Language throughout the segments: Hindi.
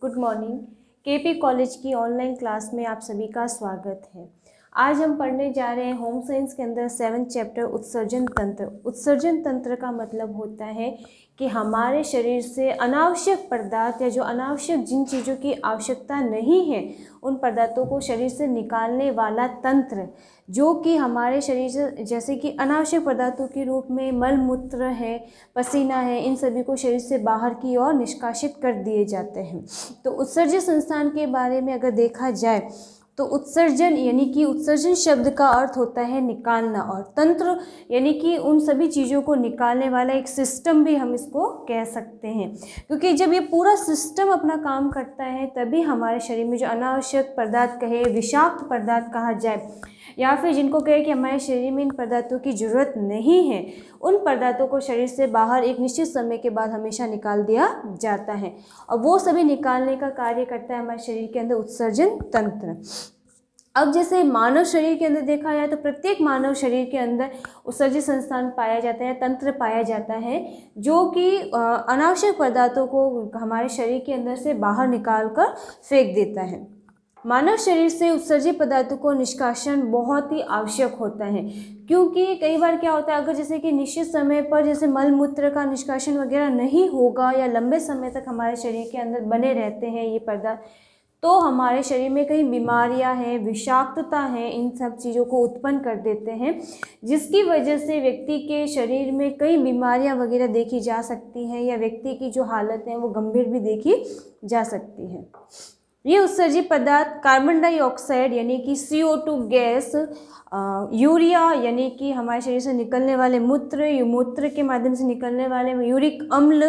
Good morning. केपी कॉलेज की ऑनलाइन क्लास में आप सभी का स्वागत है। आज हम पढ़ने जा रहे हैं होम साइंस के अंदर 7th चैप्टर उत्सर्जन तंत्र। उत्सर्जन तंत्र का मतलब होता है कि हमारे शरीर से अनावश्यक पदार्थ या जो अनावश्यक जिन चीज़ों की आवश्यकता नहीं है उन पदार्थों को शरीर से निकालने वाला तंत्र, जो कि हमारे शरीर से जैसे कि अनावश्यक पदार्थों के रूप में मल मूत्र है, पसीना है, इन सभी को शरीर से बाहर की ओर निष्कासित कर दिए जाते हैं। तो उत्सर्जन संस्थान के बारे में अगर देखा जाए तो उत्सर्जन यानी कि उत्सर्जन शब्द का अर्थ होता है निकालना, और तंत्र यानी कि उन सभी चीज़ों को निकालने वाला एक सिस्टम भी हम इसको कह सकते हैं, क्योंकि जब ये पूरा सिस्टम अपना काम करता है तभी हमारे शरीर में जो अनावश्यक पदार्थ कहे, विषाक्त पदार्थ कहा जाए, या फिर जिनको कहे कि हमारे शरीर में इन पदार्थों की ज़रूरत नहीं है, उन पदार्थों को शरीर से बाहर एक निश्चित समय के बाद हमेशा निकाल दिया जाता है। और वो सभी निकालने का कार्य करता है हमारे शरीर के अंदर उत्सर्जन तंत्र। अब जैसे मानव शरीर के अंदर देखा जाए तो प्रत्येक मानव शरीर के अंदर उत्सर्जन संस्थान पाया जाता है, तंत्र पाया जाता है, जो कि अनावश्यक पदार्थों को हमारे शरीर के अंदर से बाहर निकाल कर फेंक देता है। मानव शरीर से उत्सर्जित पदार्थों को निष्कासन बहुत ही आवश्यक होता है, क्योंकि कई बार क्या होता है, अगर जैसे कि निश्चित समय पर जैसे मल मूत्र का निष्कासन वगैरह नहीं होगा या लंबे समय तक हमारे शरीर के अंदर बने रहते हैं ये पदार्थ, तो हमारे शरीर में कई बीमारियां हैं, विषाक्तता है, इन सब चीज़ों को उत्पन्न कर देते हैं, जिसकी वजह से व्यक्ति के शरीर में कई बीमारियां वगैरह देखी जा सकती हैं, या व्यक्ति की जो हालत है वो गंभीर भी देखी जा सकती है। ये उत्सर्जित पदार्थ कार्बन डाइऑक्साइड यानी कि CO2 गैस, यूरिया यानी कि हमारे शरीर से निकलने वाले मूत्र के माध्यम से निकलने वाले यूरिक अम्ल,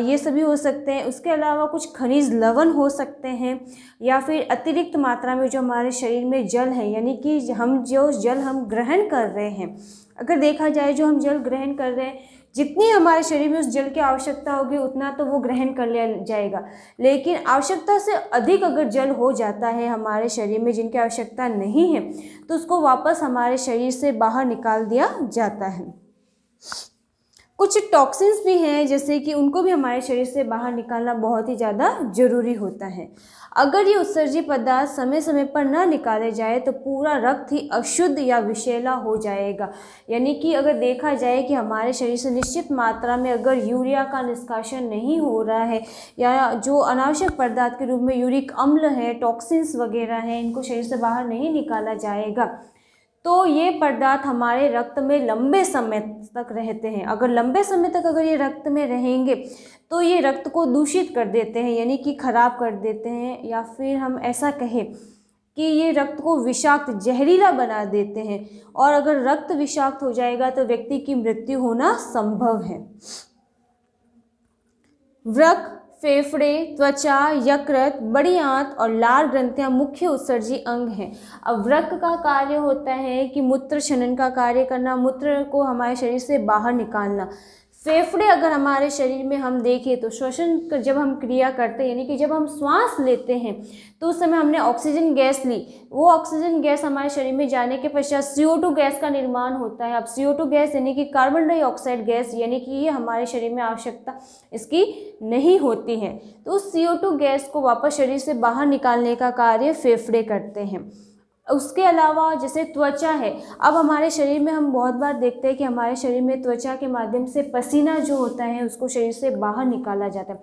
ये सभी हो सकते हैं। उसके अलावा कुछ खनिज लवण हो सकते हैं, या फिर अतिरिक्त मात्रा में जो हमारे शरीर में जल है, यानी कि हम जो जल हम ग्रहण कर रहे हैं, अगर देखा जाए जो हम जल ग्रहण कर रहे हैं, जितनी हमारे शरीर में उस जल की आवश्यकता होगी उतना तो वो ग्रहण कर लिया जाएगा, लेकिन आवश्यकता से अधिक अगर जल हो जाता है हमारे शरीर में जिनकी आवश्यकता नहीं है, तो उसको वापस हमारे शरीर से बाहर निकाल दिया जाता है। कुछ टॉक्सिन्स भी हैं जैसे कि उनको भी हमारे शरीर से बाहर निकालना बहुत ही ज़्यादा ज़रूरी होता है। अगर ये उत्सर्जित पदार्थ समय समय पर न निकाले जाए तो पूरा रक्त ही अशुद्ध या विषैला हो जाएगा। यानी कि अगर देखा जाए कि हमारे शरीर से निश्चित मात्रा में अगर यूरिया का निष्कासन नहीं हो रहा है, या जो अनावश्यक पदार्थ के रूप में यूरिक अम्ल है, टॉक्सिन्स वगैरह हैं, इनको शरीर से बाहर नहीं निकाला जाएगा, तो ये पदार्थ हमारे रक्त में लंबे समय तक रहते हैं। अगर लंबे समय तक अगर ये रक्त में रहेंगे तो ये रक्त को दूषित कर देते हैं, यानी कि खराब कर देते हैं, या फिर हम ऐसा कहें कि ये रक्त को विषाक्त, जहरीला बना देते हैं, और अगर रक्त विषाक्त हो जाएगा तो व्यक्ति की मृत्यु होना संभव है। वृक्क, फेफड़े, त्वचा, यकृत, बड़ी आंत और लार ग्रंथियां मुख्य उत्सर्जी अंग हैं। अब वृक्क का कार्य होता है कि मूत्र क्षरण का कार्य करना, मूत्र को हमारे शरीर से बाहर निकालना। फेफड़े अगर हमारे शरीर में हम देखें तो श्वसन जब हम क्रिया करते हैं, यानी कि जब हम श्वास लेते हैं तो उस समय हमने ऑक्सीजन गैस ली, वो ऑक्सीजन गैस हमारे शरीर में जाने के पश्चात CO2 गैस का निर्माण होता है। अब CO2 गैस यानी कि कार्बन डाइऑक्साइड गैस, यानी कि ये हमारे शरीर में आवश्यकता इसकी नहीं होती है, तो उस CO2 गैस को वापस शरीर से बाहर निकालने का कार्य फेफड़े करते हैं। उसके अलावा जैसे त्वचा है, अब हमारे शरीर में हम बहुत बार देखते हैं कि हमारे शरीर में त्वचा के माध्यम से पसीना जो होता है उसको शरीर से बाहर निकाला जाता है।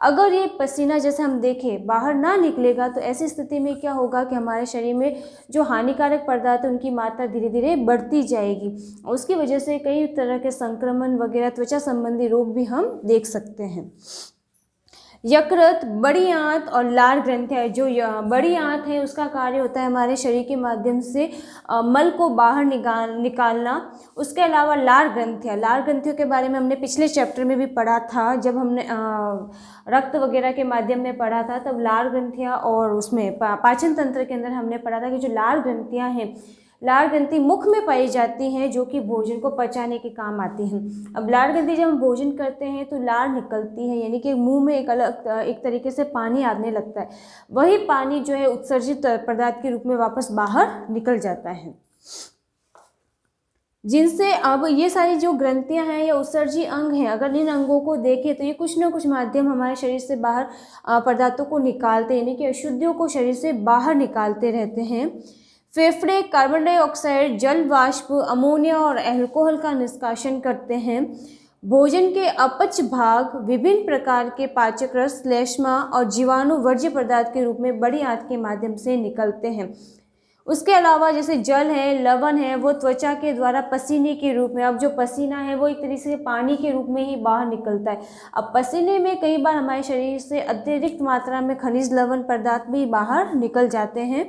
अगर ये पसीना जैसे हम देखें बाहर ना निकलेगा तो ऐसी स्थिति में क्या होगा कि हमारे शरीर में जो हानिकारक पदार्थ है उनकी मात्रा धीरे धीरे बढ़ती जाएगी, और उसकी वजह से कई तरह के संक्रमण वगैरह, त्वचा संबंधी रोग भी हम देख सकते हैं। यकृत, बड़ी आंत और लार ग्रंथियां, जो बड़ी आंत है उसका कार्य होता है हमारे शरीर के माध्यम से मल को बाहर निकालना। उसके अलावा लार ग्रंथियों के बारे में हमने पिछले चैप्टर में भी पढ़ा था, जब हमने रक्त वगैरह के माध्यम में पढ़ा था, तब लार ग्रंथियां और उसमें पाचन तंत्र के अंदर हमने पढ़ा था कि जो लार ग्रंथियां हैं, लार ग्रंथि मुख में पाई जाती हैं जो कि भोजन को पचाने के काम आती हैं। अब लार ग्रंथि जब हम भोजन करते हैं तो लार निकलती है, यानी कि मुंह में एक तरीके से पानी आने लगता है, वही पानी जो है उत्सर्जित पदार्थ के रूप में वापस बाहर निकल जाता है। जिनसे अब ये सारी जो ग्रंथियां हैं या उत्सर्जी अंग हैं, अगर इन अंगों को देखें तो ये कुछ ना कुछ माध्यम हमारे शरीर से बाहर पदार्थों को निकालते हैं, यानी कि अशुद्धियों को शरीर से बाहर निकालते रहते हैं। फेफड़े कार्बन डाइऑक्साइड, जल वाष्प, अमोनिया और अल्कोहल का निष्कासन करते हैं। भोजन के अपच भाग विभिन्न प्रकार के पाचक रस, श्लेष्मा और जीवाणु वर्ज्य पदार्थ के रूप में बड़ी आंत के माध्यम से निकलते हैं। उसके अलावा जैसे जल है, लवण है, वो त्वचा के द्वारा पसीने के रूप में, अब जो पसीना है वो एक तरीके से पानी के रूप में ही बाहर निकलता है। अब पसीने में कई बार हमारे शरीर से अतिरिक्त मात्रा में खनिज लवण पदार्थ भी बाहर निकल जाते हैं।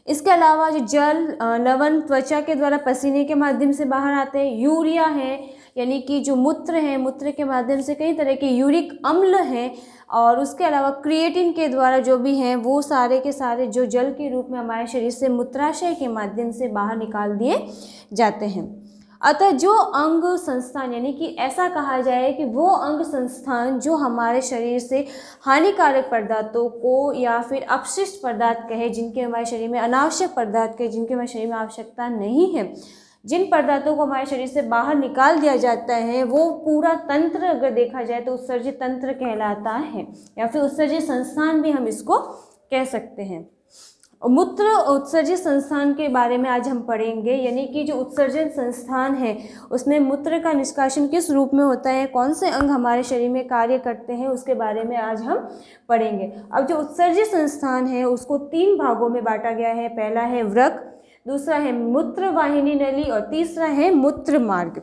इसके अलावा जो जल, लवण त्वचा के द्वारा पसीने के माध्यम से बाहर आते हैं। यूरिया है, यानी कि जो मूत्र है, मूत्र के माध्यम से कई तरह के यूरिक अम्ल हैं, और उसके अलावा क्रिएटिन के द्वारा जो भी हैं वो सारे के सारे जो जल के रूप में हमारे शरीर से मूत्राशय के माध्यम से बाहर निकाल दिए जाते हैं। अतः जो अंग संस्थान, यानी कि ऐसा कहा जाए कि वो अंग संस्थान जो हमारे शरीर से हानिकारक पदार्थों को या फिर अपशिष्ट पदार्थ कहे, जिनके हमारे शरीर में अनावश्यक पदार्थ कहे, जिनके हमारे शरीर में आवश्यकता नहीं है, जिन पदार्थों को हमारे शरीर से बाहर निकाल दिया जाता है, वो पूरा तंत्र अगर देखा जाए तो उत्सर्जित तंत्र कहलाता है, या फिर उत्सर्जित संस्थान भी हम इसको कह सकते हैं। मूत्र उत्सर्जित संस्थान के बारे में आज हम पढ़ेंगे, यानी कि जो उत्सर्जन संस्थान है उसमें मूत्र का निष्कासन किस रूप में होता है, कौन से अंग हमारे शरीर में कार्य करते हैं, उसके बारे में आज हम पढ़ेंगे। अब जो उत्सर्जित संस्थान है उसको 3 भागों में बांटा गया है। पहला है वृक्क, दूसरा है मूत्र वाहिनी नली और तीसरा है मूत्र मार्ग।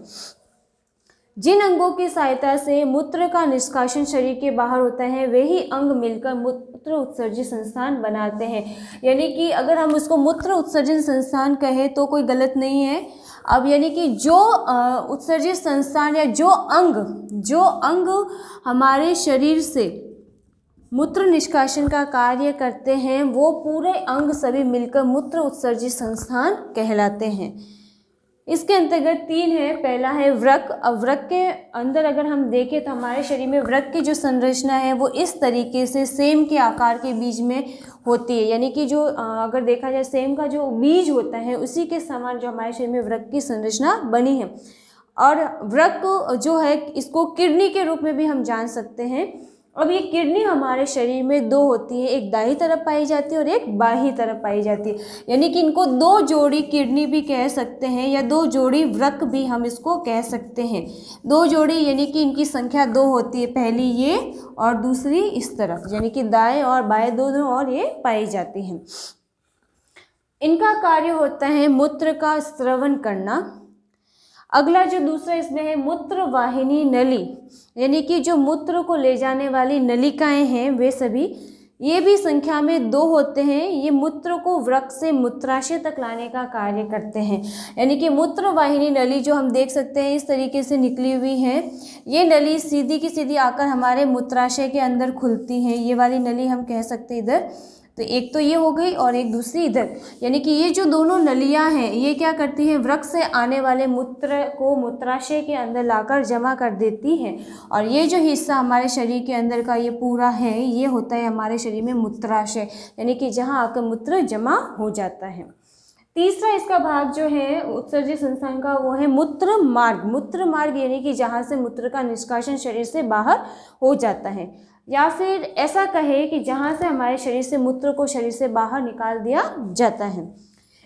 जिन अंगों की सहायता से मूत्र का निष्कासन शरीर के बाहर होता है वही अंग मिलकर मूत्र उत्सर्जित संस्थान बनाते हैं। यानी कि अगर हम उसको मूत्र उत्सर्जन संस्थान कहें तो कोई गलत नहीं है। अब यानी कि जो उत्सर्जित संस्थान या जो अंग हमारे शरीर से मूत्र निष्कासन का कार्य करते हैं वो पूरे अंग सभी मिलकर मूत्र उत्सर्जित संस्थान कहलाते हैं। इसके अंतर्गत 3 है। पहला है वृक्क। अब वृक्क के अंदर अगर हम देखें तो हमारे शरीर में वृक्क की जो संरचना है वो इस तरीके से सेम के आकार के बीज में होती है, यानी कि जो अगर देखा जाए सेम का जो बीज होता है उसी के समान जो हमारे शरीर में वृक्क की संरचना बनी है। और वृक्क जो है इसको किडनी के रूप में भी हम जान सकते हैं। अब ये किडनी हमारे शरीर में 2 होती है, एक दाहिनी तरफ पाई जाती है और एक बाहीं तरफ पाई जाती है, यानी कि इनको 2 जोड़ी किडनी भी कह सकते हैं या 2 जोड़ी वृक्क भी हम इसको कह सकते हैं। 2 जोड़ी यानी कि इनकी संख्या 2 होती है, पहली ये और दूसरी इस तरफ, यानी कि दाएं और बाएं दोनों और ये पाई जाती हैं। इनका कार्य होता है मूत्र का स्रवण करना। अगला जो दूसरा इसमें है मूत्र वाहिनी नली, यानी कि जो मूत्र को ले जाने वाली नलिकाएं हैं वे सभी, ये भी संख्या में 2 होते हैं। ये मूत्र को वृक्क से मूत्राशय तक लाने का कार्य करते हैं, यानी कि मूत्र वाहिनी नली जो हम देख सकते हैं इस तरीके से निकली हुई है। ये नली सीधी की सीधी आकर हमारे मूत्राशय के अंदर खुलती है। ये वाली नली हम कह सकते हैं इधर, तो एक तो ये हो गई और एक दूसरी इधर, यानी कि ये जो दोनों नलियां हैं ये क्या करती हैं, वृक्क से आने वाले मूत्र को मूत्राशय के अंदर लाकर जमा कर देती हैं। और ये जो हिस्सा हमारे शरीर के अंदर का ये पूरा है ये होता है हमारे शरीर में मूत्राशय, यानी कि जहाँ आकर मूत्र जमा हो जाता है। तीसरा इसका भाग जो है उत्सर्जित संस्थान का वो है मूत्र मार्ग। मूत्र मार्ग यानी कि जहाँ से मूत्र का निष्कासन शरीर से बाहर हो जाता है, या फिर ऐसा कहे कि जहाँ से हमारे शरीर से मूत्र को शरीर से बाहर निकाल दिया जाता है।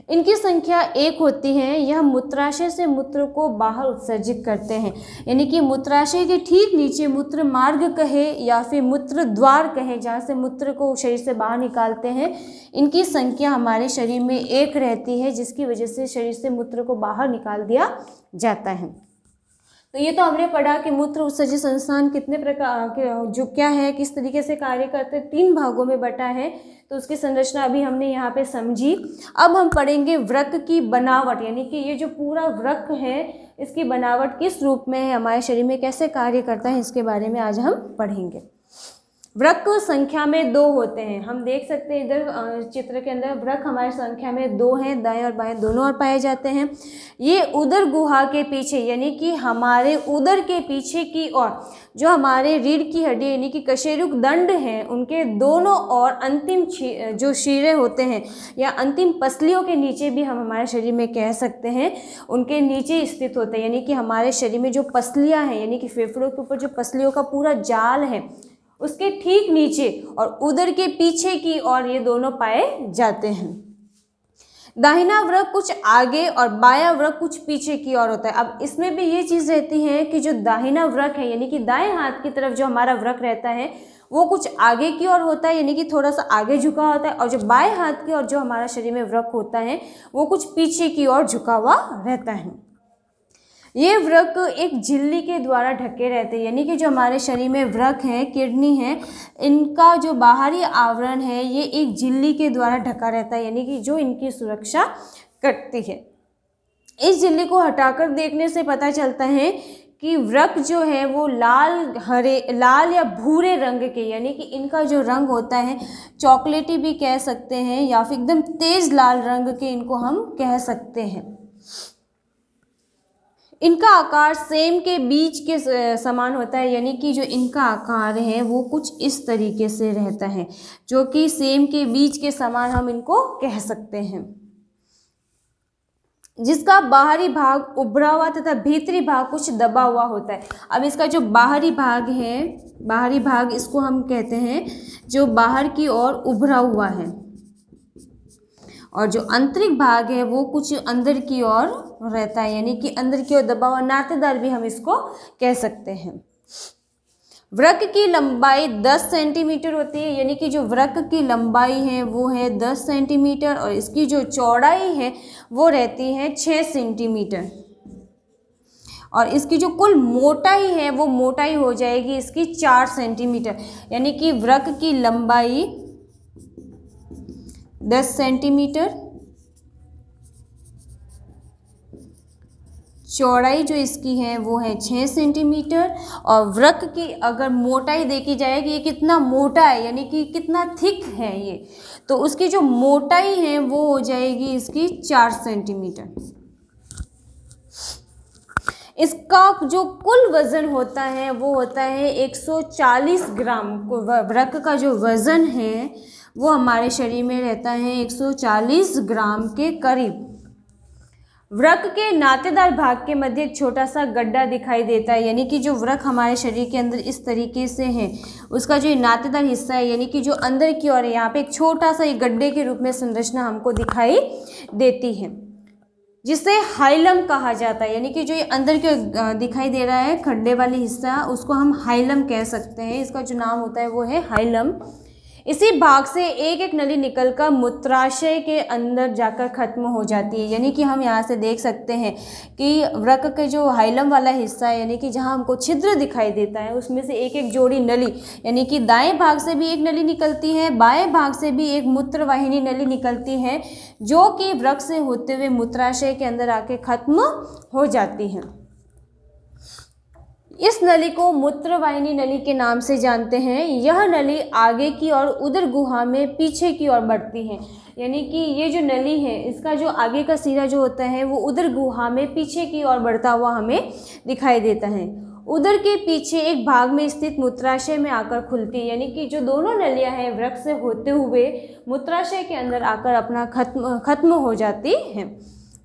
इनकी संख्या 1 होती है। यह मूत्राशय से मूत्र को बाहर उत्सर्जित करते हैं, यानी कि मूत्राशय के ठीक नीचे मूत्र मार्ग कहे या फिर मूत्र द्वार कहे, जहाँ से मूत्र को शरीर से बाहर निकालते हैं। इनकी संख्या हमारे शरीर में 1 रहती है, जिसकी वजह से शरीर से मूत्र को बाहर निकाल दिया जाता है। तो ये तो हमने पढ़ा कि मूत्र उत्सर्जित संस्थान कितने प्रकार के जो क्या है, किस तरीके से कार्य करते हैं, 3 भागों में बटा है। तो उसकी संरचना अभी हमने यहाँ पे समझी। अब हम पढ़ेंगे वृक्क की बनावट, यानी कि ये जो पूरा वृक्क है इसकी बनावट किस रूप में है, हमारे शरीर में कैसे कार्य करता है, इसके बारे में आज हम पढ़ेंगे। वृक्क संख्या में 2 होते हैं। हम देख सकते हैं इधर चित्र के अंदर वृक्क हमारी संख्या में 2 हैं, दाएं और बाएं दोनों ओर पाए जाते हैं। ये उदर गुहा के पीछे यानी कि हमारे उदर के पीछे की ओर जो हमारे रीढ़ की हड्डी यानी कि कशेरुक दंड हैं उनके दोनों ओर अंतिम जो शिरे होते हैं या अंतिम पसलियों के नीचे भी हम हमारे शरीर में कह सकते हैं उनके नीचे स्थित होते हैं। यानी कि हमारे शरीर में जो पसलियाँ हैं यानी कि फेफड़ों के ऊपर जो पसलियों का पूरा जाल है उसके ठीक नीचे और उदर के पीछे की ओर ये दोनों पाए जाते हैं। दाहिना वृक्क कुछ आगे और बायां वृक्क कुछ पीछे की ओर होता है। अब इसमें भी ये चीज़ रहती है कि जो दाहिना वृक्क है यानी कि दाएं हाथ की तरफ जो हमारा वृक्क रहता है वो कुछ आगे की ओर होता है यानी कि थोड़ा सा आगे झुका होता है, और जो बाएं हाथ की ओर जो हमारा शरीर में वृक्क होता है वो कुछ पीछे की ओर झुका हुआ रहता है। ये वृक्क एक झिल्ली के द्वारा ढके रहते हैं यानी कि जो हमारे शरीर में वृक्क है, किडनी है, इनका जो बाहरी आवरण है ये एक झिल्ली के द्वारा ढका रहता है यानी कि जो इनकी सुरक्षा करती है। इस झिल्ली को हटाकर देखने से पता चलता है कि वृक्क जो है वो लाल या भूरे रंग के यानी कि इनका जो रंग होता है चॉकलेटी भी कह सकते हैं या फिर एकदम तेज लाल रंग के इनको हम कह सकते हैं। इनका आकार सेम के बीज के समान होता है यानी कि जो इनका आकार है वो कुछ इस तरीके से रहता है जो कि सेम के बीज के समान हम इनको कह सकते हैं, जिसका बाहरी भाग उभरा हुआ तथा भीतरी भाग कुछ दबा हुआ होता है। अब इसका जो बाहरी भाग है, बाहरी भाग इसको हम कहते हैं जो बाहर की ओर उभरा हुआ है, और जो आंतरिक भाग है वो कुछ अंदर की ओर रहता है यानी कि अंदर की ओर दबा हुआ, नातेदार भी हम इसको कह सकते हैं। वृक्क की लंबाई 10 सेंटीमीटर होती है यानी कि जो वृक्क की लंबाई है वो है 10 सेंटीमीटर और इसकी जो चौड़ाई है वो रहती है 6 सेंटीमीटर, और इसकी जो कुल मोटाई है वो मोटाई हो जाएगी इसकी 4 सेंटीमीटर यानी कि वृक्क की लंबाई 10 सेंटीमीटर, चौड़ाई जो इसकी है वो है 6 सेंटीमीटर, और वृक्क की अगर मोटाई देखी जाए कि ये कितना मोटा है यानी कि कितना थिक है ये, तो उसकी जो मोटाई है वो हो जाएगी इसकी 4 सेंटीमीटर। इसका जो कुल वज़न होता है वो होता है 140 ग्राम। वृक्क का जो वज़न है वो हमारे शरीर में रहता है 140 ग्राम के करीब। वृक्क के नातेदार भाग के मध्य एक छोटा सा गड्ढा दिखाई देता है यानी कि जो वृक्क हमारे शरीर के अंदर इस तरीके से है उसका जो नातेदार हिस्सा है यानी कि जो अंदर की ओर है यहाँ पे एक छोटा सा एक गड्ढे के रूप में संरचना हमको दिखाई देती है जिसे हाइलम कहा जाता है। यानी कि जो ये अंदर के दिखाई दे रहा है खड्डे वाली हिस्सा उसको हम हाइलम कह सकते हैं। इसका जो नाम होता है वो है हाइलम। इसी भाग से एक एक नली निकलकर मूत्राशय के अंदर जाकर खत्म हो जाती है। यानी कि हम यहाँ से देख सकते हैं कि वृक्क के जो हाइलम वाला हिस्सा है यानी कि जहाँ हमको छिद्र दिखाई देता है उसमें से एक एक जोड़ी नली यानी कि दाएं भाग से भी एक नली निकलती है, बाएं भाग से भी एक मूत्रवाहिनी नली निकलती है जो कि वृक्क से होते हुए मूत्राशय के अंदर आके खत्म हो जाती है। इस नली को मूत्रवाहिनी नली के नाम से जानते हैं। यह नली आगे की और उदर गुहा में पीछे की ओर बढ़ती है। यानी कि ये जो नली है इसका जो आगे का सिरा जो होता है वो उदर गुहा में पीछे की ओर बढ़ता हुआ हमें दिखाई देता है। उदर के पीछे एक भाग में स्थित मूत्राशय में आकर खुलती है। यानी कि जो दोनों नलियां हैं वृक्क से होते हुए मूत्राशय के अंदर आकर अपना खत्म हो जाती हैं।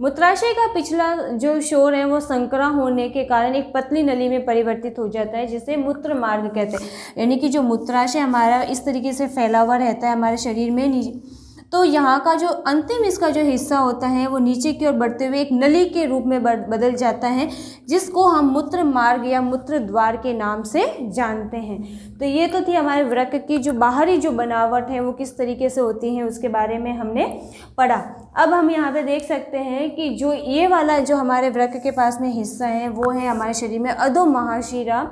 मूत्राशय का पिछला जो शोर है वो संकरा होने के कारण एक पतली नली में परिवर्तित हो जाता है जिसे मूत्र मार्ग कहते हैं। यानी कि जो मूत्राशय हमारा इस तरीके से फैला हुआ रहता है हमारे शरीर में, तो यहाँ का जो अंतिम इसका जो हिस्सा होता है वो नीचे की ओर बढ़ते हुए एक नली के रूप में बदल जाता है जिसको हम मूत्र मार्ग या मूत्र द्वार के नाम से जानते हैं। तो ये तो थी हमारे वृक्क की जो बाहरी जो बनावट है वो किस तरीके से होती है उसके बारे में हमने पढ़ा। अब हम यहाँ पे देख सकते हैं कि जो ये वाला जो हमारे वृक्क के पास में हिस्सा है वो है हमारे शरीर में अधो महाशिरा,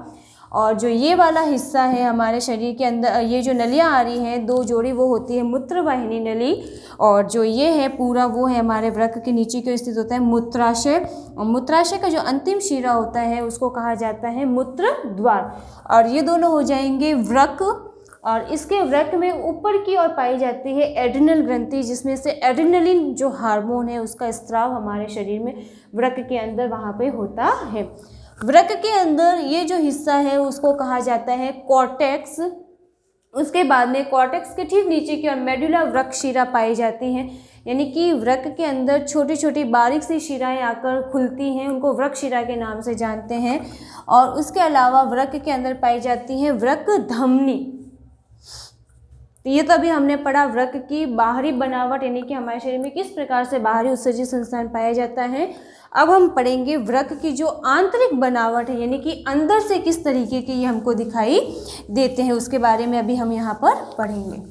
और जो ये वाला हिस्सा है हमारे शरीर के अंदर ये जो नलियाँ आ रही हैं 2 जोड़ी वो होती है मूत्रवाहिनी नली, और जो ये है पूरा वो है हमारे वृक्क के नीचे की ओर स्थित होता है मूत्राशय। और मूत्राशय का जो अंतिम शिरा होता है उसको कहा जाता है मूत्र द्वार। और ये दोनों हो जाएंगे वृक्क और इसके वृक्क में ऊपर की ओर पाई जाती है एड्रिनल ग्रंथि, जिसमें से एड्रिनलिन जो हार्मोन है उसका स्त्राव हमारे शरीर में वृक्क के अंदर वहाँ पे होता है। वृक्क के अंदर ये जो हिस्सा है उसको कहा जाता है कॉर्टेक्स। उसके बाद में कॉर्टेक्स के ठीक नीचे की ओर मेडुला वृक्क शिरा पाई जाती हैं, यानी कि वृक्क के अंदर छोटी छोटी बारीक सी शिराएं आकर खुलती हैं, उनको वृक्क शिरा के नाम से जानते हैं। और उसके अलावा वृक्क के अंदर पाई जाती है वृक्क धमनी। तो ये तो अभी हमने पढ़ा वृक्क की बाहरी बनावट, यानी कि हमारे शरीर में किस प्रकार से बाहरी उत्सर्जित संस्थान पाया जाता है। अब हम पढ़ेंगे वृक्क की जो आंतरिक बनावट है, यानी कि अंदर से किस तरीके की ये हमको दिखाई देते हैं, उसके बारे में अभी हम यहाँ पर पढ़ेंगे।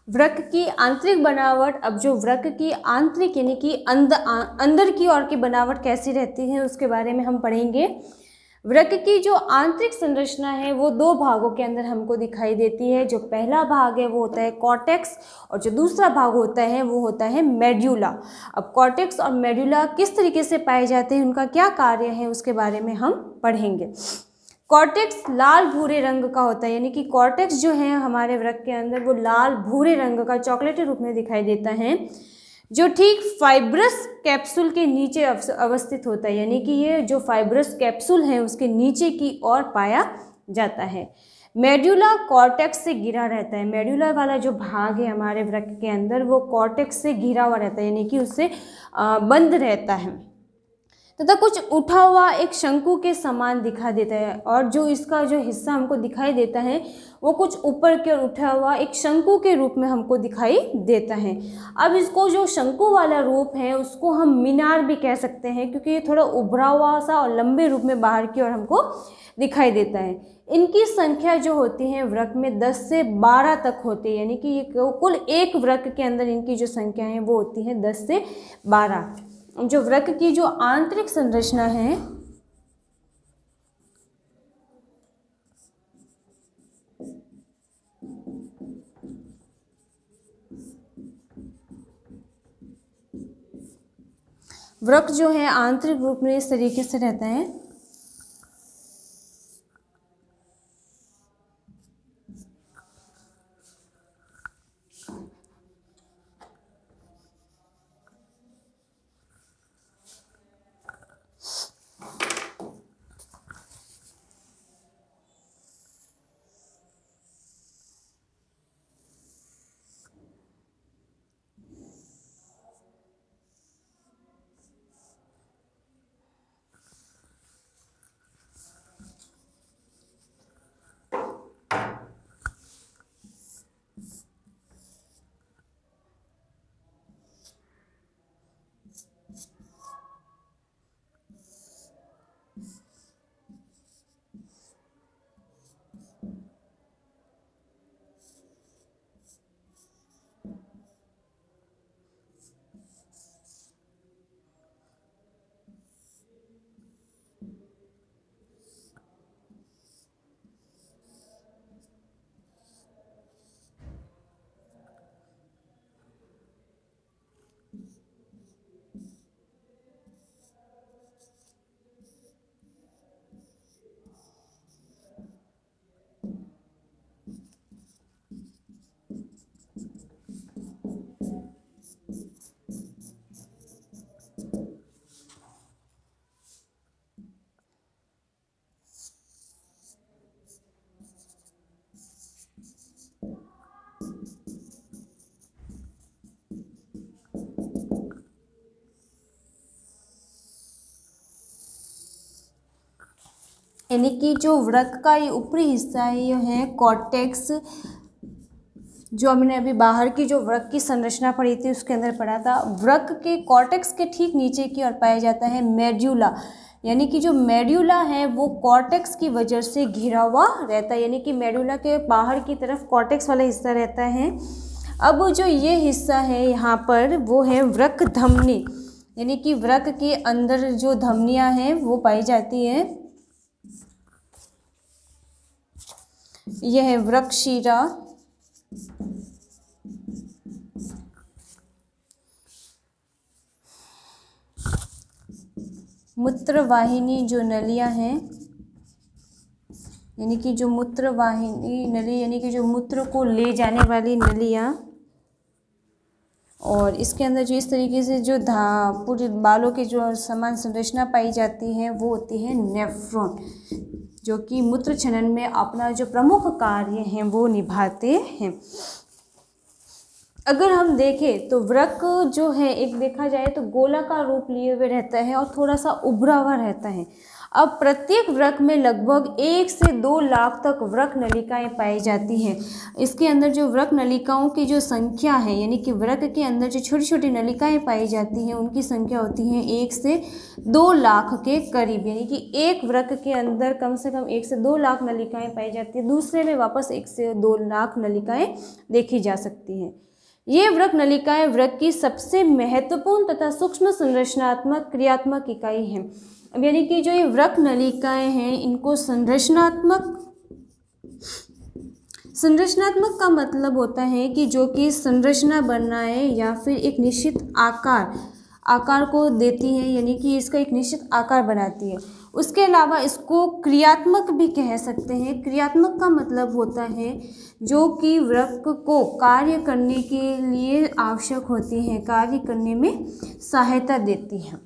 वृक्क की आंतरिक बनावट। अब जो वृक्क की आंतरिक यानी कि अंदर की ओर की बनावट कैसी रहती है उसके बारे में हम पढ़ेंगे। वृक्क की जो आंतरिक संरचना है वो दो भागों के अंदर हमको दिखाई देती है। जो पहला भाग है वो होता है कॉर्टेक्स और जो दूसरा भाग होता है वो होता है मेड्यूला। अब कॉर्टेक्स और मेड्यूला किस तरीके से पाए जाते हैं, उनका क्या कार्य है, उसके बारे में हम पढ़ेंगे। कॉर्टेक्स लाल भूरे रंग का होता है, यानी कि कॉर्टेक्स जो है हमारे वृक्क के अंदर वो लाल भूरे रंग का चॉकलेटी रूप में दिखाई देता है, जो ठीक फाइब्रस कैप्सूल के नीचे अवस्थित होता है, यानी कि ये जो फाइब्रस कैप्सूल है उसके नीचे की ओर पाया जाता है। मेड्यूला कॉर्टेक्स से घिरा रहता है। मेड्यूला वाला जो भाग है हमारे वृक्क के अंदर वो कॉर्टेक्स से घिरा हुआ रहता है, यानी कि उससे बंद रहता है तथा कुछ उठा हुआ एक शंकु के समान दिखा देता है। और जो इसका जो हिस्सा हमको दिखाई देता है वो कुछ ऊपर की ओर उठा हुआ एक शंकु के रूप में हमको दिखाई देता है। अब इसको जो शंकु वाला रूप है उसको हम मीनार भी कह सकते हैं, क्योंकि ये थोड़ा उभरा हुआ सा और लंबे रूप में बाहर की ओर हमको दिखाई देता है। इनकी संख्या जो होती है वृक्क में 10 से 12 तक होती है, यानी कि ये कुल एक वृक्क के अंदर इनकी जो संख्या है वो होती है 10 से 12। जो वृक्क की जो आंतरिक संरचना है वृक्क जो है आंतरिक रूप में इस तरीके से रहता है। यानी कि जो वृक्क का ये ऊपरी हिस्सा है ये है कॉर्टेक्स, जो हमने अभी बाहर की जो वृक्क की संरचना पढ़ी थी उसके अंदर पढ़ा था। वृक्क के कॉर्टेक्स के ठीक नीचे की ओर पाया जाता है मेड्यूला, यानी कि जो मेड्यूला है वो कॉर्टेक्स की वजह से घिरा हुआ रहता है, यानी कि मेड्यूला के बाहर की तरफ कॉर्टेक्स वाला हिस्सा रहता है। अब जो ये हिस्सा है यहाँ पर वो है वृक्क धमनी, यानी कि वृक्क के अंदर जो धमनियाँ हैं वो पाई जाती है। यह है वृक्क शिरा, मूत्रवाहिनी जो नलियाँ हैं, यानी कि जो मूत्रवाहिनी नली यानी कि जो मूत्र को ले जाने वाली नलियाँ, और इसके अंदर जो इस तरीके से जो पूरे बालों की जो समान संरचना पाई जाती है वो होती है नेफ्रॉन, जो कि मूत्र क्षरण में अपना जो प्रमुख कार्य हैं वो निभाते हैं। अगर हम देखें तो वृक्क जो है एक देखा जाए तो गोलाकार रूप लिए हुए रहता है और थोड़ा सा उभरा हुआ रहता है। अब प्रत्येक वृक्क में लगभग 1 से 2 लाख तक वृक्क नलिकाएं पाई जाती हैं। इसके अंदर जो वृक्क नलिकाओं की जो संख्या है, यानी कि वृक्क के अंदर जो छोटी छोटी नलिकाएं पाई जाती हैं उनकी संख्या होती है 1 से 2 लाख के करीब, यानी कि एक वृक्क के अंदर कम से कम 1 से 2 लाख नलिकाएं पाई जाती है, दूसरे में वापस 1 से 2 लाख नलिकाएं देखी जा सकती हैं। ये वृक्क नलिकाएं वृक्क की सबसे महत्वपूर्ण तथा सूक्ष्म संरचनात्मक क्रियात्मक इकाई हैं। अब यानी कि जो ये वृक्क नलिकाएं हैं इनको संरचनात्मक का मतलब होता है कि जो कि संरचना बनाए या फिर एक निश्चित आकार को देती है, यानी कि इसका एक निश्चित आकार बनाती है। उसके अलावा इसको क्रियात्मक भी कह सकते हैं। क्रियात्मक का मतलब होता है जो कि वृक्क को कार्य करने के लिए आवश्यक होती हैं, कार्य करने में सहायता देती हैं,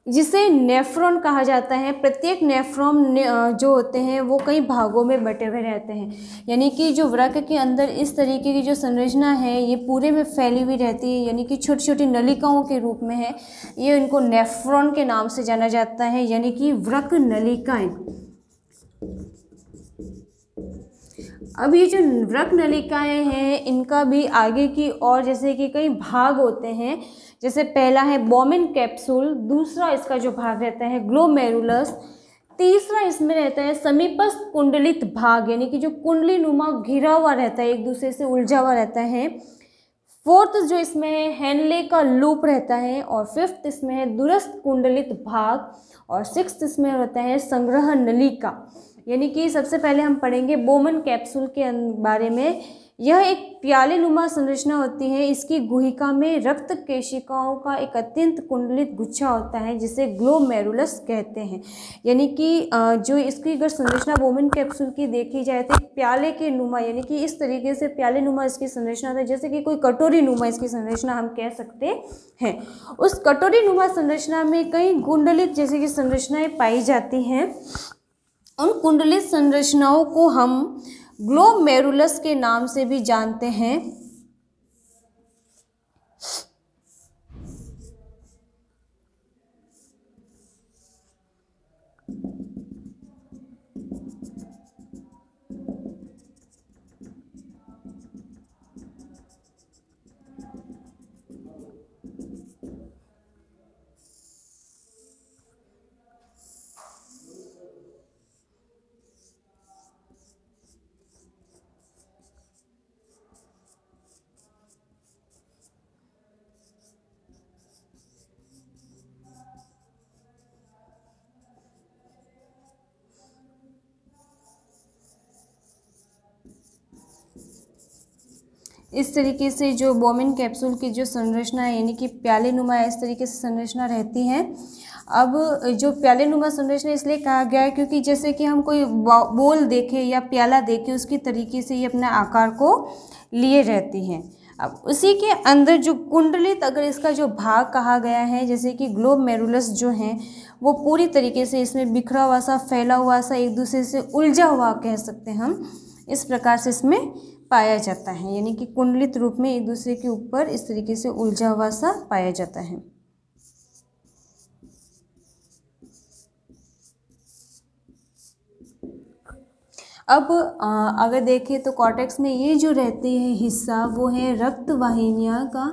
जिसे नेफ्रॉन कहा जाता है। प्रत्येक नेफ्रॉन जो होते हैं वो कई भागों में बटे हुए रहते हैं, यानी कि जो वृक्क के अंदर इस तरीके की जो संरचना है ये पूरे में फैली हुई रहती है, यानी कि छोटी छोटी नलिकाओं के रूप में है। ये इनको नेफ्रॉन के नाम से जाना जाता है, यानी कि वृक्क नलिकाएं। अब ये जो वृक्क नलिकाएं हैं इनका भी आगे की और जैसे कि कई भाग होते हैं, जैसे पहला है बोमेन कैप्सूल, दूसरा इसका जो भाग रहता है ग्लोमेरुलस, तीसरा इसमें रहता है समीपस्थ कुंडलित भाग, यानी कि जो कुंडली नुमा घिरा हुआ रहता है, एक दूसरे से उलझा हुआ रहता है। फोर्थ जो इसमें है हेनले का लूप रहता है, और फिफ्थ इसमें है दूरस्थ कुंडलित भाग, और सिक्स्थ इसमें होता है संग्रह नलिका। यानी कि सबसे पहले हम पढ़ेंगे बोमेन कैप्सूल के बारे में। यह एक प्याले नुमा संरचना होती है। इसकी गुहिका में रक्त केशिकाओं का एक अत्यंत कुंडलित गुच्छा होता है जिसे ग्लोमेरुलस कहते हैं। यानी कि जो इसकी अगर संरचना बोमेन कैप्सूल की देखी जाए तो प्याले के नुमा, यानी कि इस तरीके से प्याले नुमा इसकी संरचना है, जैसे कि कोई कटोरी नुमा इसकी संरचना हम कह सकते हैं। उस कटोरी नुमा संरचना में कई कुंडलित जैसे कि संरचनाएं पाई जाती हैं। उन कुंडलित संरचनाओं को हम ग्लोमेरुलस के नाम से भी जानते हैं। इस तरीके से जो बोमेन कैप्सूल की जो संरचना है, यानी कि प्याले नुमा इस तरीके से संरचना रहती है। अब जो प्याले नुमा संरचना इसलिए कहा गया है क्योंकि जैसे कि हम कोई बोल देखें या प्याला देखें उसकी तरीके से ये अपने आकार को लिए रहती हैं। अब उसी के अंदर जो कुंडलित अगर इसका जो भाग कहा गया है, जैसे कि ग्लोमेरुलस जो हैं वो पूरी तरीके से इसमें बिखरा हुआ सा, फैला हुआ सा, एक दूसरे से उलझा हुआ कह सकते हैं हम, इस प्रकार से इसमें पाया जाता है। यानी कि कुंडलित रूप में एक दूसरे के ऊपर इस तरीके से उलझा हुआ सा पाया जाता है। अब अगर देखें तो कॉर्टेक्स में ये जो रहती है हिस्सा वो है रक्त वाहिनियाँ का।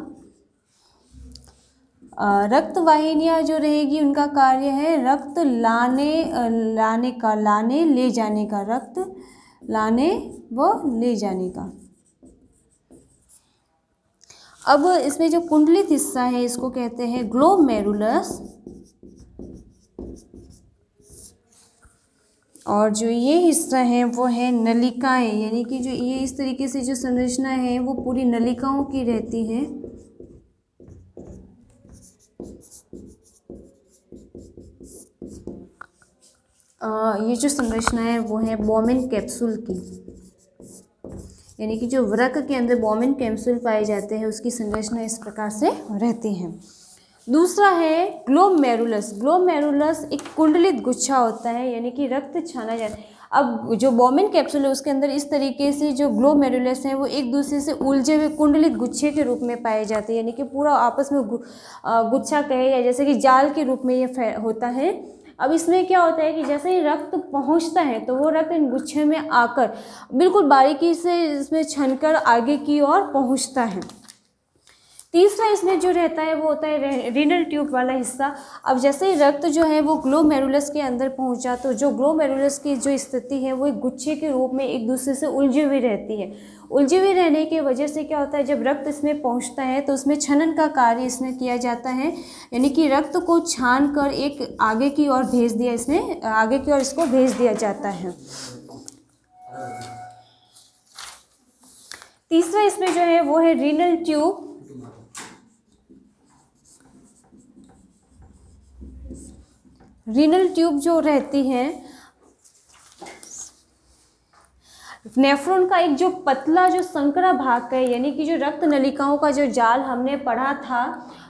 रक्त वाहिनियाँ जो रहेगी उनका कार्य है रक्त लाने ले जाने का, रक्त लाने व ले जाने का। अब इसमें जो कुंडलित हिस्सा है इसको कहते हैं ग्लोमेरुलस, और जो ये हिस्सा है वो है नलिकाएं, यानी कि जो ये इस तरीके से जो संरचना है वो पूरी नलिकाओं की रहती है। ये जो संरचना है वो है बोमेन कैप्सूल की, यानी कि जो वृक्क के अंदर बोमेन कैप्सूल पाए जाते हैं उसकी संरचना इस प्रकार से रहती है। दूसरा है ग्लोमेरुलस। ग्लोमेरुलस एक कुंडलित गुच्छा होता है, यानी कि रक्त छाना जाता है। अब जो बोमेन कैप्सूल है उसके अंदर इस तरीके से जो ग्लोमेरुलस हैं वो एक दूसरे से उलझे हुए कुंडलित गुच्छे के रूप में पाए जाते हैं, यानी कि पूरा आपस में गुच्छा कहे या जैसे कि जाल के रूप में ये होता है। अब इसमें क्या होता है कि जैसे ही रक्त पहुंचता है तो वो रक्त इन गुच्छे में आकर बिल्कुल बारीकी से इसमें छनकर आगे की ओर पहुंचता है। तीसरा इसमें जो रहता है वो होता है रीनल ट्यूब वाला हिस्सा। अब जैसे ही रक्त जो है वो ग्लोमेरुलस के अंदर पहुंचा तो जो ग्लोमेरुलस की जो स्थिति है वो एक गुच्छे के रूप में एक दूसरे से उलझी हुई रहती है। उलझी हुई रहने की वजह से क्या होता है, जब रक्त इसमें पहुंचता है तो उसमें छनन का कार्य इसमें किया जाता है, यानी कि रक्त को छान कर एक आगे की ओर भेज दिया, इसमें आगे की ओर इसको भेज दिया जाता है। तीसरा इसमें जो है वो है रीनल ट्यूब। रीनल ट्यूब जो रहती है नेफ्रॉन का एक जो पतला जो संकरा भाग का है, यानी कि जो रक्त नलिकाओं का जो जाल हमने पढ़ा था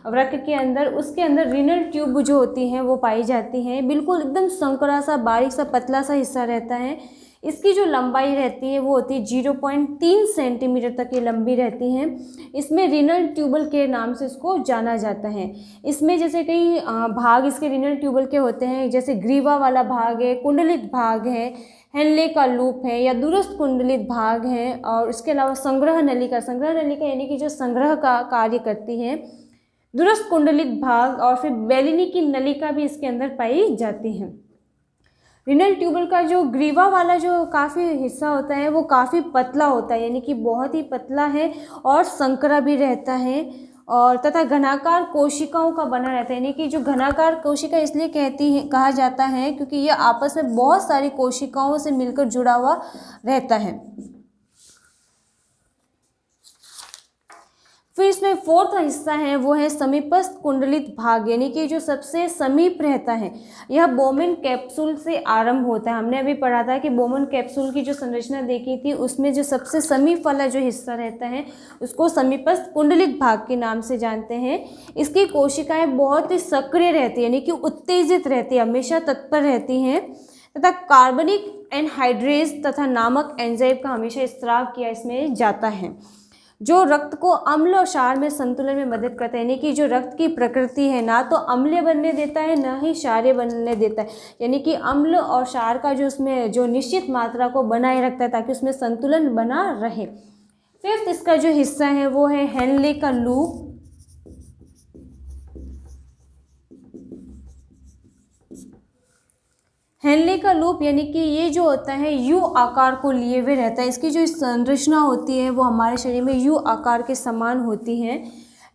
वृक्क के अंदर, उसके अंदर रीनल ट्यूब जो होती हैं वो पाई जाती हैं। बिल्कुल एकदम संकरा सा बारीक सा पतला सा हिस्सा रहता है। इसकी जो लंबाई रहती है वो होती है 0.3 सेंटीमीटर तक ये लंबी रहती है। इसमें रीनल ट्यूबल के नाम से इसको जाना जाता है। इसमें जैसे कई भाग इसके रीनल ट्यूबल के होते हैं, जैसे ग्रीवा वाला भाग है, कुंडलित भाग है, हेनले का लूप है या दूरस्थ कुंडलित भाग है, और इसके अलावा संग्रह नलिका यानी कि जो संग्रह का कार्य करती है, दूरस्थ कुंडलित भाग, और फिर बेलिनी की नलिका भी इसके अंदर पाई जाती है। रीनल ट्यूबल का जो ग्रीवा वाला जो काफ़ी हिस्सा होता है वो काफ़ी पतला होता है, यानी कि बहुत ही पतला है और संकरा भी रहता है, और तथा घनाकार कोशिकाओं का बना रहता है। यानी कि जो घनाकार कोशिका इसलिए कहा जाता है क्योंकि ये आपस में बहुत सारी कोशिकाओं से मिलकर जुड़ा हुआ रहता है। फिर इसमें फोर्थ हिस्सा है वो है समीपस्थ कुंडलित भाग, यानी कि जो सबसे समीप रहता है। यह बोमेन कैप्सूल से आरंभ होता है। हमने अभी पढ़ा था कि बोमेन कैप्सूल की जो संरचना देखी थी उसमें जो सबसे समीप वाला जो हिस्सा रहता है उसको समीपस्थ कुंडलित भाग के नाम से जानते हैं। इसकी कोशिकाएं बहुत ही सक्रिय रहती है, यानी कि उत्तेजित रहती है, हमेशा तत्पर रहती हैं, तथा कार्बनिक एनहाइड्रेज तथा नामक एंजाइम का हमेशा स्राव किया इसमें जाता है, जो रक्त को अम्ल और क्षार में संतुलन में मदद करता है। यानी कि जो रक्त की प्रकृति है ना तो अम्लीय बनने देता है ना ही क्षारीय बनने देता है, यानी कि अम्ल और क्षार का जो उसमें जो निश्चित मात्रा को बनाए रखता है ताकि उसमें संतुलन बना रहे। फिफ्थ इसका जो हिस्सा है वो है हेनले का लूप। हेनले का लूप यानी कि ये जो होता है यू आकार को लिए हुए रहता है। इसकी जो संरचना होती है वो हमारे शरीर में यू आकार के समान होती है,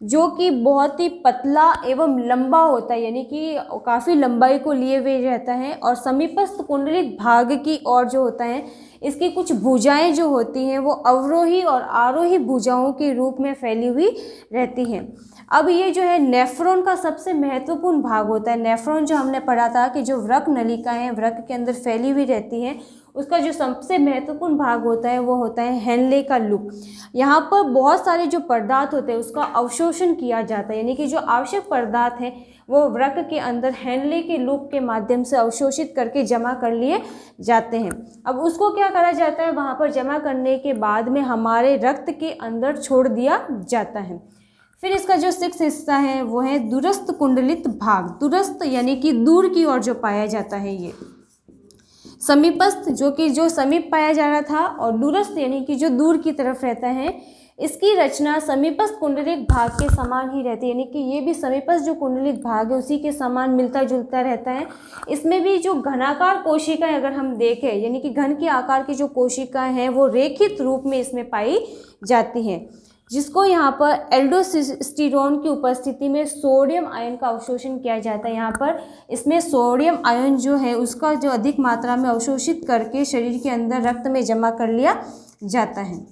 जो कि बहुत ही पतला एवं लंबा होता है, यानी कि काफ़ी लंबाई को लिए हुए रहता है। और समीपस्थ कुंडलित भाग की ओर जो होता है इसकी कुछ भुजाएं जो होती हैं वो अवरोही और आरोही भुजाओं के रूप में फैली हुई रहती हैं। अब ये जो है नेफ्रॉन का सबसे महत्वपूर्ण भाग होता है। नेफ्रॉन जो हमने पढ़ा था कि जो वृक्क नलिका है वृक्क के अंदर फैली हुई रहती है, उसका जो सबसे महत्वपूर्ण भाग होता है वो होता है हेनले का लूप। यहाँ पर बहुत सारे जो पदार्थ होते हैं उसका अवशोषण किया जाता है, यानी कि जो आवश्यक पदार्थ हैं वो वृक्क के अंदर हेनले के लूप के माध्यम से अवशोषित करके जमा कर लिए जाते हैं। अब उसको क्या करा जाता है, वहाँ पर जमा करने के बाद में हमारे रक्त के अंदर छोड़ दिया जाता है। फिर इसका जो सिक्स्थ हिस्सा है वो है दूरस्थ कुंडलित भाग। दूरस्थ यानी कि दूर की ओर जो पाया जाता है ये समीपस्थ जो समीप पाया जा रहा था, और दूरस्थ यानी कि जो दूर की तरफ रहता है। इसकी रचना समीपस्थ कुंडलित भाग के समान ही रहती है, यानी कि ये भी समीपस्थ जो कुंडलित भाग है उसी के समान मिलता जुलता रहता है। इसमें भी जो घनाकार कोशिकाएं अगर हम देखें, यानी कि घन के आकार की जो कोशिकाएं हैं वो रेखित रूप में इसमें पाई जाती हैं, जिसको यहाँ पर एल्डोस्टेरोन की उपस्थिति में सोडियम आयन का अवशोषण किया जाता है। यहाँ पर इसमें सोडियम आयन जो है उसका जो अधिक मात्रा में अवशोषित करके शरीर के अंदर रक्त में जमा कर लिया जाता है।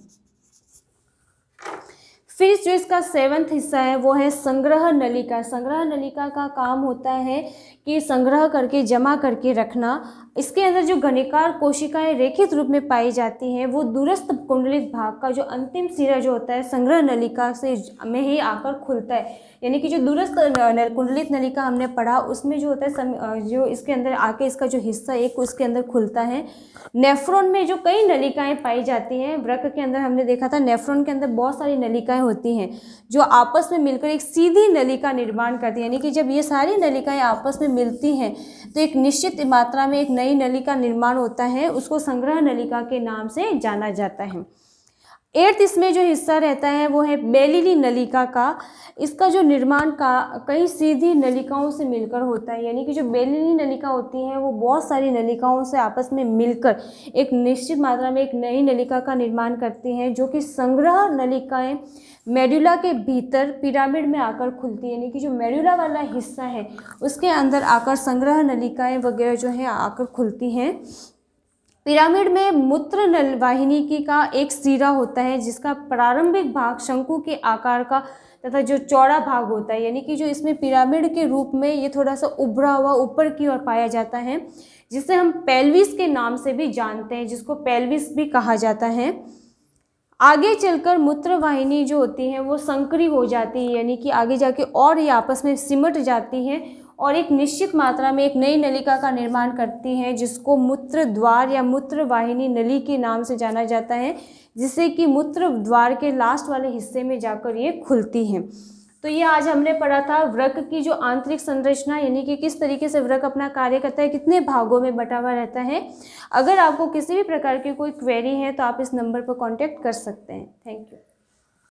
फिर जो इसका 7वां हिस्सा है वो है संग्रह नलिका। संग्रह नलिका का काम होता है कि संग्रह करके जमा करके रखना। इसके अंदर जो घनीकार कोशिकाएं रेखित रूप में पाई जाती हैं वो दूरस्थ कुंडलित भाग का जो अंतिम सिरा जो होता है संग्रह नलिका से में ही आकर खुलता है, यानी कि जो दूरस्थ कुंडलित नलिका हमने पढ़ा उसमें जो होता है जो इसके अंदर आके इसका जो हिस्सा एक उसके अंदर खुलता है। नेफ्रॉन में जो कई नलिकाएं पाई जाती हैं, वृक्क के अंदर हमने देखा था नेफ्रॉन के अंदर बहुत सारी नलिकाएं होती हैं जो आपस में मिलकर एक सीधी नलिका निर्माण करती हैं, यानी कि जब ये सारी नलिकाएं आपस में मिलती हैं तो एक निश्चित मात्रा में एक नई नलिका निर्माण होता है, उसको संग्रह नलिका के नाम से जाना जाता है। 8th इसमें जो हिस्सा रहता है वो है बेलिनी नलिका का। इसका जो निर्माण का कई सीधी नलिकाओं से मिलकर होता है, यानी कि जो बेलिनी नलिका होती है वो बहुत सारी नलिकाओं से आपस में मिलकर एक निश्चित मात्रा में एक नई नलिका का निर्माण करती हैं, जो कि संग्रह नलिकाएं मेडुला के भीतर पिरामिड में आकर खुलती है, यानी कि जो मेडुला वाला हिस्सा है उसके अंदर आकर संग्रह नलिकाएं वगैरह जो है आकर खुलती हैं। पिरामिड में मूत्र नल वाहिनी का एक सिरा होता है जिसका प्रारंभिक भाग शंकु के आकार का तथा जो चौड़ा भाग होता है, यानी कि जो इसमें पिरामिड के रूप में ये थोड़ा सा उभरा हुआ ऊपर की ओर पाया जाता है, जिसे हम पेल्विस के नाम से भी जानते हैं, जिसको पेल्विस भी कहा जाता है। आगे चलकर मूत्र वाहिनी जो होती है वो संकरी हो जाती है, यानी कि आगे जाके और ये आपस में सिमट जाती हैं और एक निश्चित मात्रा में एक नई नलिका का निर्माण करती हैं, जिसको मूत्र द्वार या मूत्र वाहिनी नली के नाम से जाना जाता है, जिससे कि मूत्र द्वार के लास्ट वाले हिस्से में जाकर ये खुलती हैं। तो ये आज हमने पढ़ा था वृक्क की जो आंतरिक संरचना, यानी कि किस तरीके से वृक्क अपना कार्य करता है, कितने भागों में बटा हुआ रहता है। अगर आपको किसी भी प्रकार की कोई क्वेरी है तो आप इस नंबर पर कॉन्टैक्ट कर सकते हैं। Thank you.